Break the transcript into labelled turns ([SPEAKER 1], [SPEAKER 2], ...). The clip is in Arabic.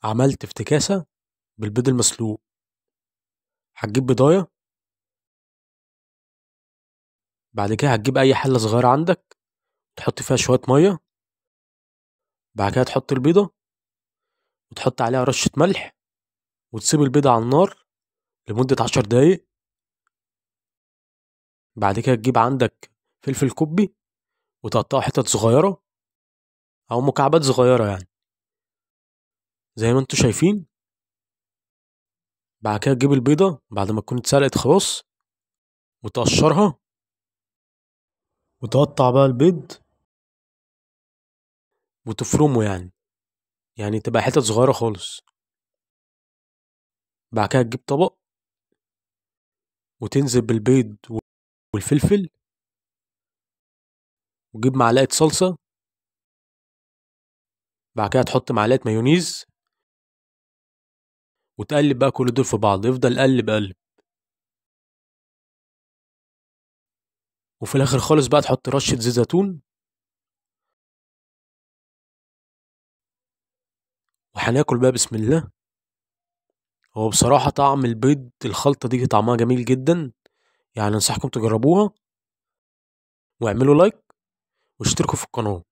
[SPEAKER 1] عملت افتكاسة بالبيض المسلوق. هتجيب بيضاية، بعد كده هتجيب أي حلة صغيرة عندك، تحط فيها شوية مية، بعد كده تحط البيضة وتحط عليها رشة ملح، وتسيب البيضة على النار لمدة 10 دقايق. بعد كده تجيب عندك فلفل كوبي وتقطعه حتت صغيرة أو مكعبات صغيرة يعني زي ما انتوا شايفين. بعد كده تجيب البيضة بعد ما تكون اتسلقت خلاص وتقشرها، وتقطع بقى البيض وتفرمه يعني تبقى حتت صغيرة خالص. بعد كده تجيب طبق وتنزل بالبيض والفلفل، وتجيب معلقة صلصة، بعد كده تحط معلقة مايونيز، وتقلب بقى كل دول في بعض، افضل قلب قلب. وفي الآخر خالص بقى تحط رشة زيت زيتون. وهناكل بقى بسم الله. هو بصراحة طعم البيض الخلطة دي طعمها جميل جدا، يعني انصحكم تجربوها، واعملوا لايك واشتركوا في القناة.